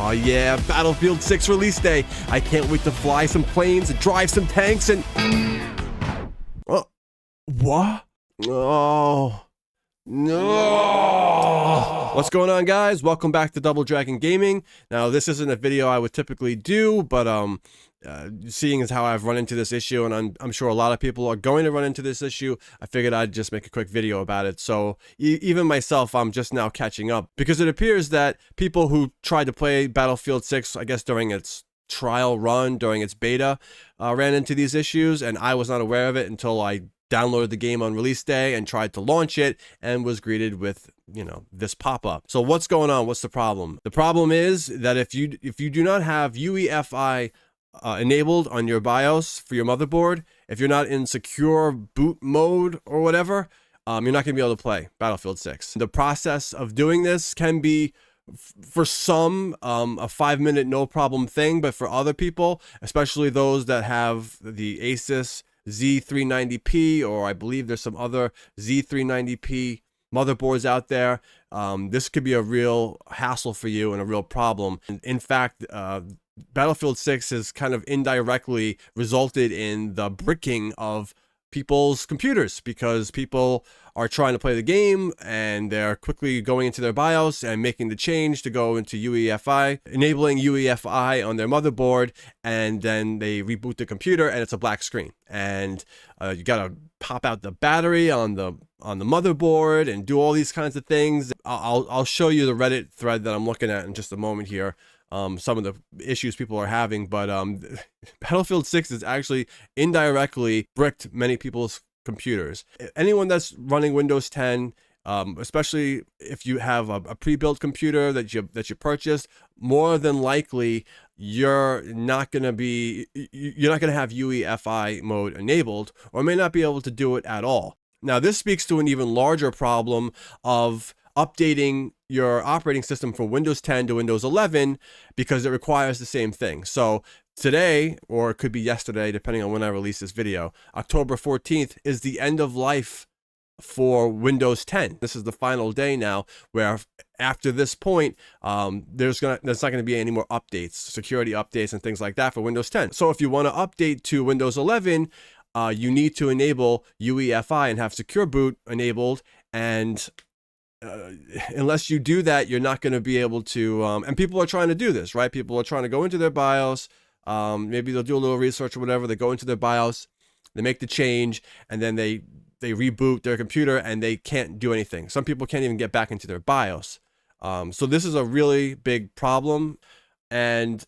Oh yeah, Battlefield 6 release day. I can't wait to fly some planes and drive some tanks and... Oh, what? Oh, no. What's going on, guys? Welcome back to Double Dragon Gaming. Now, this isn't a video I would typically do, but seeing as how I've run into this issue, and I'm sure a lot of people are going to run into this issue, I figured I'd just make a quick video about it. So even myself, I'm just now catching up, because it appears that people who tried to play Battlefield 6, I guess during its trial run, during its beta, ran into these issues, and I was not aware of it until I downloaded the game on release day and tried to launch it and was greeted with, you know, this pop-up. So what's going on? What's the problem? The problem is that if you do not have UEFI enabled on your BIOS for your motherboard, if you're not in secure boot mode or whatever, you're not going to be able to play Battlefield 6. The process of doing this can be, for some, a 5-minute no problem thing, but for other people, especially those that have the Asus Z390P, or I believe there's some other Z390P motherboards out there, this could be a real hassle for you and a real problem. In fact, Battlefield 6 has kind of indirectly resulted in the bricking of people's computers, because people are trying to play the game and they're quickly going into their BIOS and making the change to go into UEFI, enabling UEFI on their motherboard, and then they reboot the computer and it's a black screen, and you gotta pop out the battery on the motherboard and do all these kinds of things. I'll show you the Reddit thread that I'm looking at in just a moment here. Some of the issues people are having, but Battlefield 6 has actually indirectly bricked many people's computers. Anyone that's running Windows 10, especially if you have a pre-built computer that you purchased, more than likely you're not going to have UEFI mode enabled, or may not be able to do it at all. Now, this speaks to an even larger problem of updating your operating system from Windows 10 to Windows 11, because it requires the same thing. So today, or it could be yesterday, depending on when I release this video, October 14th is the end of life for Windows 10. This is the final day now, where after this point, there's not going to be any more updates, security updates and things like that for Windows 10. So if you want to update to Windows 11, you need to enable UEFI and have Secure Boot enabled, and unless you do that, you're not going to be able to, and people are trying to do this, right? People are trying to go into their BIOS, maybe they'll do a little research or whatever, they go into their BIOS, they make the change, and then they reboot their computer and they can't do anything. Some people can't even get back into their BIOS. So this is a really big problem, and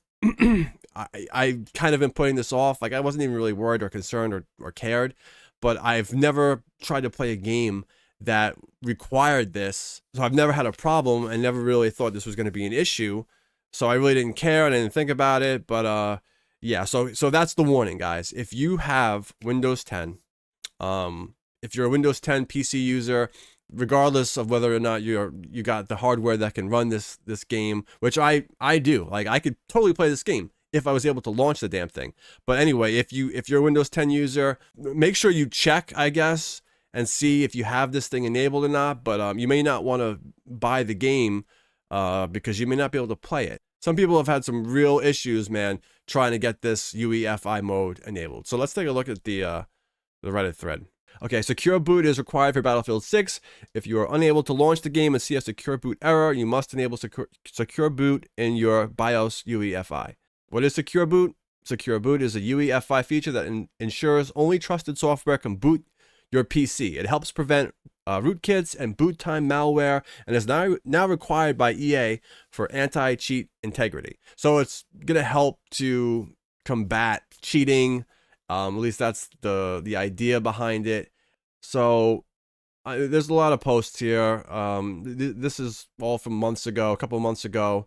I kind of been putting this off. Like, I wasn't even really worried or concerned or cared, but I've never tried to play a game that required this, so I've never had a problem and never really thought this was going to be an issue, so I really didn't care and I didn't think about it. But yeah, so that's the warning, guys. If you have Windows 10, if you're a Windows 10 PC user, regardless of whether or not you got the hardware that can run this game, which I do, like, I could totally play this game if I was able to launch the damn thing. But anyway, if you're a Windows 10 user, make sure you check, I guess, and see if you have this thing enabled or not. But you may not want to buy the game because you may not be able to play it. Some people have had some real issues, man, trying to get this UEFI mode enabled. So let's take a look at the Reddit thread. Okay, Secure Boot is required for Battlefield 6. If you are unable to launch the game and see a Secure Boot error, you must enable Secure Boot in your BIOS UEFI. What is Secure Boot? Secure Boot is a UEFI feature that ensures only trusted software can boot your PC. It helps prevent rootkits and boot time malware, and is now required by EA for anti-cheat integrity. So it's going to help to combat cheating. At least that's the idea behind it. So there's a lot of posts here. This is all from months ago, a couple of months ago.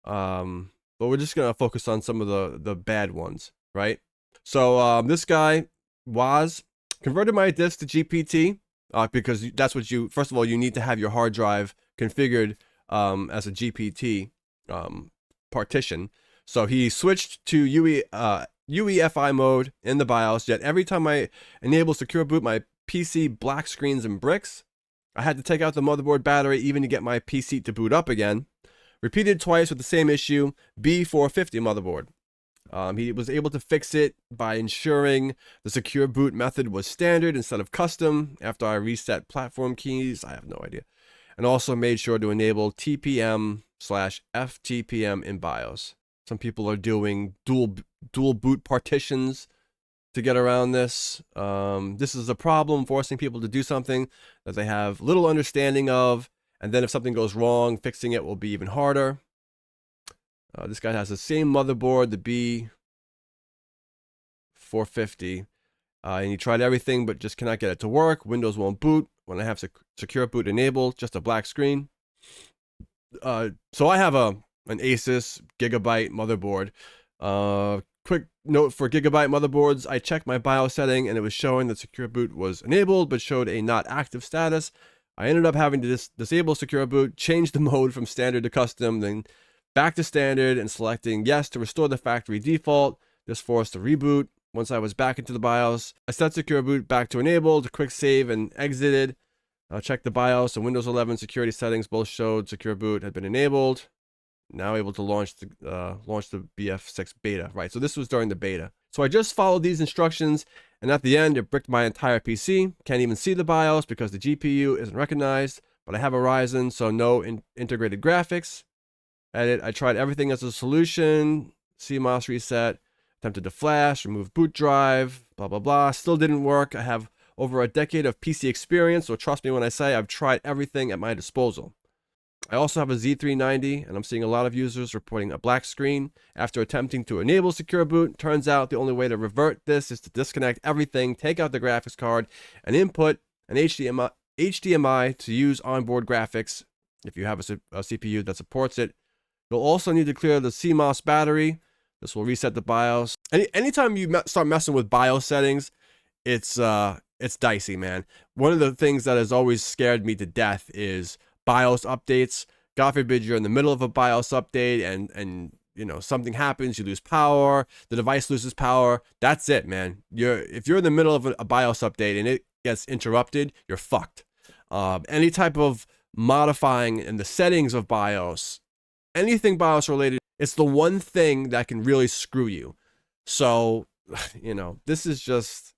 But we're just going to focus on some of the bad ones, right? So this guy, Waz, converted my disk to GPT because that's what first of all, you need to have your hard drive configured as a GPT partition. So he switched to UEFI mode in the BIOS, yet every time I enable Secure Boot, my PC black screens and bricks. I had to take out the motherboard battery even to get my PC to boot up again. Repeated twice with the same issue, B450 motherboard. He was able to fix it by ensuring the secure boot method was standard instead of custom after I reset platform keys. I have no idea. And also made sure to enable TPM/FTPM in BIOS. Some people are doing dual boot partitions to get around this. This is a problem, forcing people to do something that they have little understanding of, and then if something goes wrong, fixing it will be even harder. This guy has the same motherboard, the B450, and he tried everything but just cannot get it to work. Windows won't boot. When I have secure boot enabled, just a black screen. So I have an Asus Gigabyte motherboard. Quick note for Gigabyte motherboards, I checked my BIOS setting and it was showing that secure boot was enabled but showed a not active status. I ended up having to disable secure boot, change the mode from standard to custom, then back to standard and selecting yes to restore the factory default. This forced a reboot. Once I was back into the BIOS, I set secure boot back to enabled, quick save and exited. Checked the BIOS and Windows 11 security settings both showed secure boot had been enabled. Now able to launch the BF6 beta. Right, so this was during the beta. So I just followed these instructions, and at the end it bricked my entire PC. Can't even see the BIOS because the GPU isn't recognized, but I have a Ryzen, so no integrated graphics. Edit, I tried everything as a solution. CMOS reset, attempted to flash, remove boot drive, blah, blah, blah. Still didn't work. I have over a decade of PC experience, so trust me when I say I've tried everything at my disposal. I also have a Z390, and I'm seeing a lot of users reporting a black screen after attempting to enable secure boot. Turns out the only way to revert this is to disconnect everything, take out the graphics card, and input an HDMI to use onboard graphics if you have a CPU that supports it. You'll also need to clear the CMOS battery. This will reset the BIOS. Anytime you start messing with BIOS settings, it's dicey, man. One of the things that has always scared me to death is BIOS updates. God forbid you're in the middle of a BIOS update and you know something happens, you lose power, the device loses power. That's it, man. If you're in the middle of a BIOS update and it gets interrupted, you're fucked. Any type of modifying in the settings of BIOS, anything BIOS related, it's the one thing that can really screw you. So, you know, this is just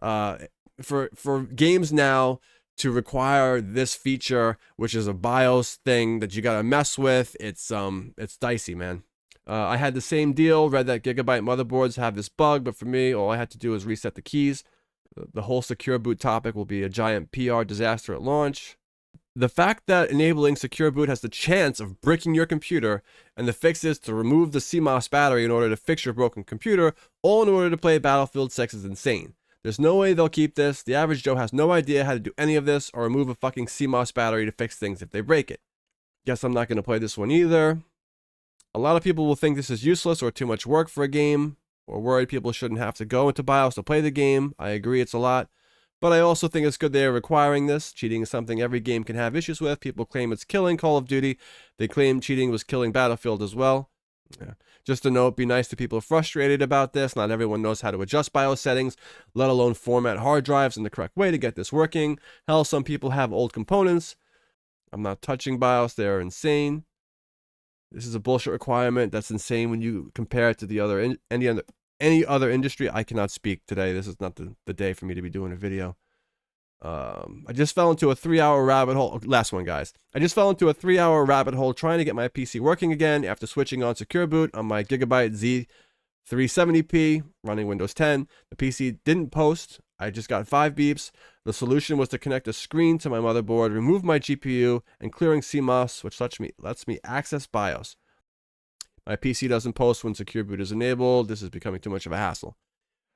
for games now to require this feature, which is a BIOS thing that you gotta mess with. It's dicey, man. I had the same deal, read that Gigabyte motherboards have this bug, but for me, all I had to do is reset the keys. The whole secure boot topic will be a giant PR disaster at launch. The fact that enabling secure boot has the chance of bricking your computer, and the fix is to remove the CMOS battery in order to fix your broken computer, all in order to play Battlefield 6 is insane. There's no way they'll keep this. The average Joe has no idea how to do any of this or remove a fucking CMOS battery to fix things if they break it. Guess I'm not going to play this one either. A lot of people will think this is useless or too much work for a game, or worried people shouldn't have to go into BIOS to play the game. I agree it's a lot. But I also think it's good they are requiring this. Cheating is something every game can have issues with. People claim it's killing Call of Duty. They claim cheating was killing Battlefield as well. Yeah. Just a note, be nice to people frustrated about this. Not everyone knows how to adjust BIOS settings, let alone format hard drives in the correct way to get this working. Hell, some people have old components. I'm not touching BIOS. They're insane. This is a bullshit requirement. That's insane when you compare it to the any other industry. I cannot speak today. This is not the day for me to be doing a video. I just fell into a 3-hour rabbit hole. Last one, guys. I just fell into a 3-hour rabbit hole trying to get my PC working again after switching on secure boot on my Gigabyte Z370p running Windows 10. The PC didn't post. I just got 5 beeps. The solution was to connect a screen to my motherboard, remove my GPU, and clearing CMOS, which lets me access BIOS. My PC doesn't post when secure boot is enabled. This is becoming too much of a hassle.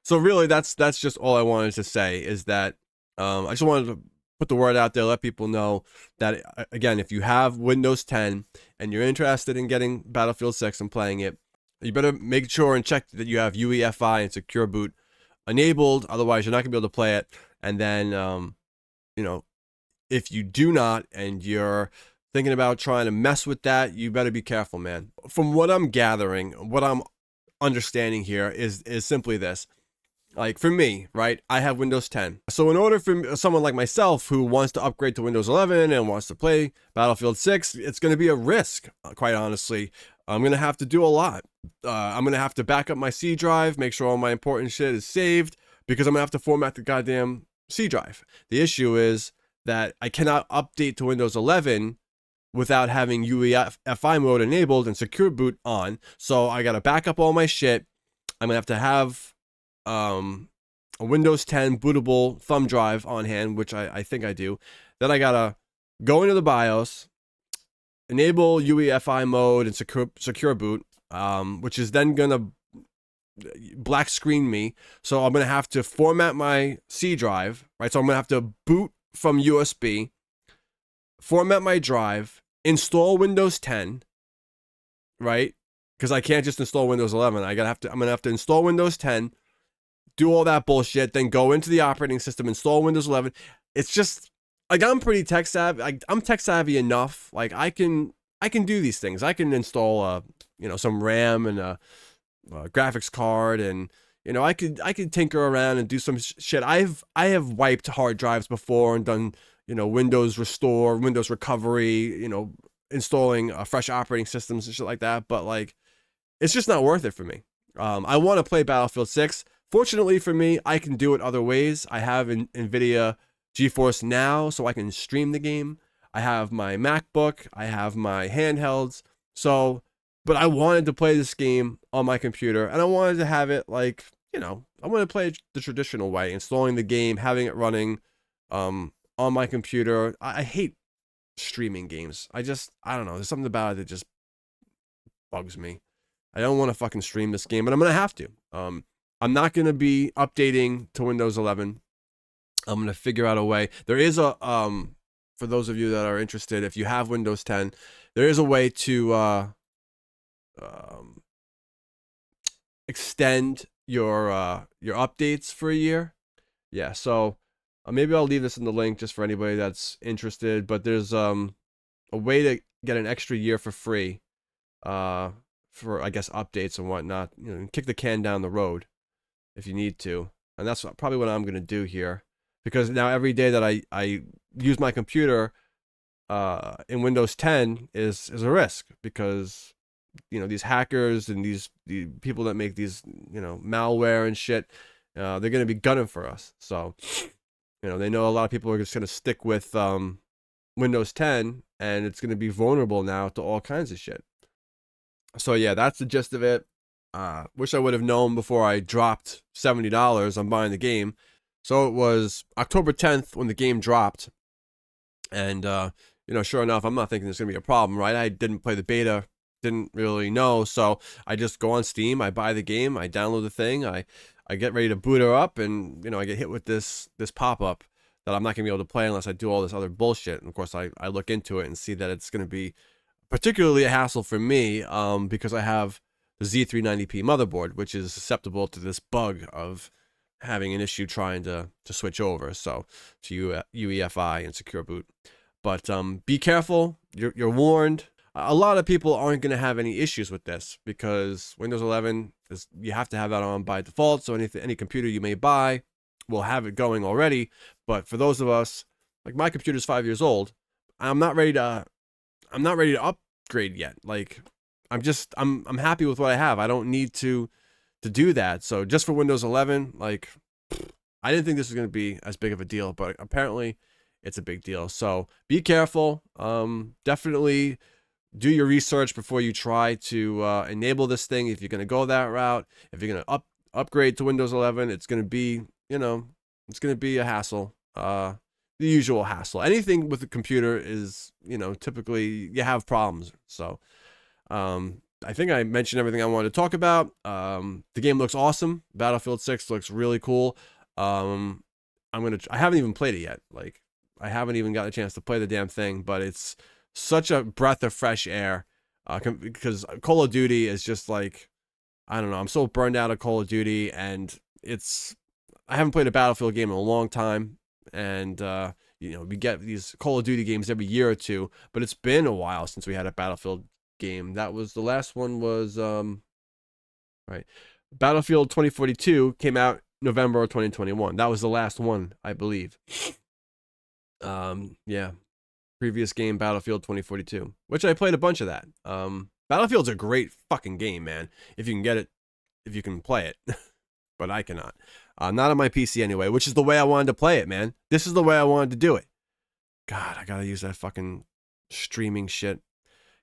So really, that's just all I wanted to say, is that I just wanted to put the word out there, let people know that, again, if you have Windows 10 and you're interested in getting Battlefield 6 and playing it, you better make sure and check that you have UEFI and secure boot enabled. Otherwise, you're not going to be able to play it. And then, you know, if you do not and you're thinking about trying to mess with that, you better be careful, man. From what I'm gathering, what I'm understanding here is simply this. Like for me, right, I have Windows 10. So in order for someone like myself who wants to upgrade to Windows 11 and wants to play Battlefield 6, it's going to be a risk, quite honestly. I'm going to have to do a lot. I'm going to have to back up my C drive, make sure all my important shit is saved, because I'm going to have to format the goddamn C drive. The issue is that I cannot update to Windows 11 without having UEFI mode enabled and secure boot on. So I got to back up all my shit. I'm going to have a Windows 10 bootable thumb drive on hand, which I think I do. Then I gotta go into the BIOS, enable UEFI mode and secure boot, which is then gonna black screen me. So I'm gonna have to format my C drive, right? So I'm gonna have to boot from USB, format my drive, install Windows 10, right? Because I can't just install Windows 11. I'm gonna have to install Windows 10, do all that bullshit, then go into the operating system, install Windows 11. It's just like I'm pretty tech savvy. I'm tech savvy enough. Like I can do these things. I can install some RAM and a graphics card, and I could tinker around and do some shit. I have wiped hard drives before and done Windows restore, Windows recovery, installing fresh operating systems and shit like that. But like, it's just not worth it for me. I want to play Battlefield 6. Fortunately for me, I can do it other ways. I have NVIDIA GeForce Now, so I can stream the game. I have my MacBook. I have my handhelds. So, but I wanted to play this game on my computer, and I wanted to have it like, I want to play it the traditional way, installing the game, having it running on my computer. I hate streaming games. I don't know. There's something about it that just bugs me. I don't want to fucking stream this game, but I'm going to have to. I'm not going to be updating to Windows 11. I'm going to figure out a way. There is a, for those of you that are interested, if you have Windows 10, there is a way to extend your updates for a year. Yeah, so maybe I'll leave this in the link just for anybody that's interested. But there's a way to get an extra year for free for, I guess, updates and whatnot. Kick the can down the road if you need to. And that's probably what I'm going to do here. Because now every day that I use my computer in Windows 10 is a risk. Because, these hackers and the people that make these, malware and shit, they're going to be gunning for us. So, they know a lot of people are just going to stick with Windows 10. And it's going to be vulnerable now to all kinds of shit. So yeah, that's the gist of it. Wish I would have known before I dropped $70 on buying the game. So it was October 10th when the game dropped. And, sure enough, I'm not thinking there's going to be a problem, right? I didn't play the beta, didn't really know. So I just go on Steam, I buy the game, I download the thing, I get ready to boot her up, and, I get hit with this pop-up that I'm not going to be able to play unless I do all this other bullshit. And of course, I look into it and see that it's going to be particularly a hassle for me because I have the Z390P motherboard, which is susceptible to this bug of having an issue trying to switch over, so to UEFI and secure boot. But be careful. You're warned. A lot of people aren't going to have any issues with this because Windows 11 you have to have that on by default. So any computer you may buy will have it going already. But for those of us, like my computer's 5 years old, I'm not ready to upgrade yet. Like I'm happy with what I have. I don't need to do that. So just for Windows 11, like I didn't think this was going to be as big of a deal, but apparently it's a big deal. So be careful. Definitely do your research before you try to enable this thing. If you're going to go that route, if you're going to upgrade to Windows 11, it's going to be, it's going to be a hassle. The usual hassle. Anything with a computer is, typically you have problems. So, I think I mentioned everything I wanted to talk about. The game looks awesome. Battlefield 6 looks really cool. I haven't even played it yet. Like, I haven't even got a chance to play the damn thing, but it's such a breath of fresh air. Because Call of Duty is just like, I don't know. I'm so burned out of Call of Duty, and I haven't played a Battlefield game in a long time. And, we get these Call of Duty games every year or two, but it's been a while since we had a Battlefield game. That was the last one was, right. Battlefield 2042 came out November of 2021. That was the last one, I believe. Yeah. Previous game, Battlefield 2042, which I played a bunch of that. Battlefield's a great fucking game, man. If you can get it, if you can play it. But I cannot. Not on my PC anyway, which is the way I wanted to play it, man. This is the way I wanted to do it. God, I gotta use that fucking streaming shit.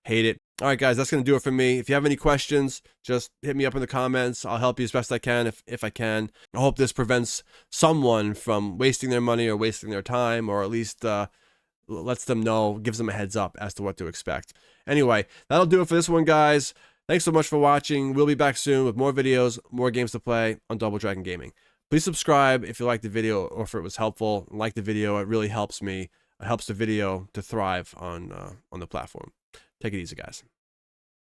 Hate it. All right, guys, that's going to do it for me. If you have any questions, just hit me up in the comments. I'll help you as best I can if I can. I hope this prevents someone from wasting their money or wasting their time, or at least lets them know, gives them a heads up as to what to expect. Anyway, that'll do it for this one, guys. Thanks so much for watching. We'll be back soon with more videos, more games to play on Double Dragon Gaming. Please subscribe if you liked the video or if it was helpful. Like the video, it really helps me. It helps the video to thrive on the platform. Take it easy, guys.